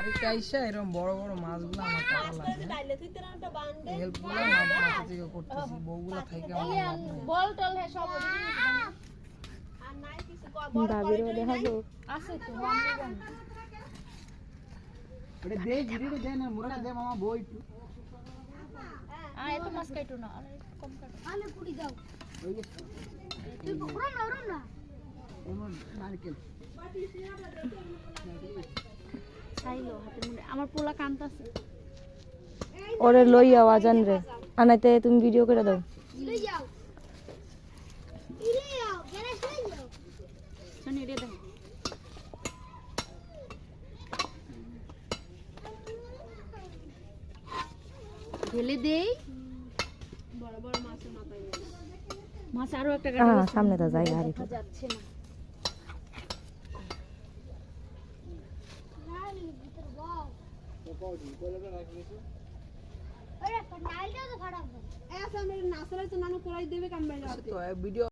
আইসা এরকম বড় বড় মাছগুলো আমার কাটা লাগে হেল্পগুলো মাছ থেকে করতেছি বউগুলো থেকে আমার বল টল হে সব ভাবিরও দেখাবো আছে তো আমি জানি ওটা দে গিরিরে দে না মুরাটা দে মামা বই একটু এত মাছ কাটো না আর একটু কম কাটো আলে পুরি দাও ওই যে তুই ওরম না এমন নারকেল চাইলো হাতে মুড়ে আমার পোলা কান্তাছে ওরে লই আওয়াজান রে আনাইতে তুমি ভিডিও করে দাও লই যাও ইলে যাও গ্যারেজ লই যাও শুনি রে দাও ঢেলে দেই বড় বড় মাছের মাথায় মাছ আরো একটা গাড়ি সামনে তো জায়গা হারি যাচ্ছে না আরে নাইলটা তো খারাপ ऐसा मेरे नासरा तो नानू कोलाई देवे काम में जाते তো ভিডিও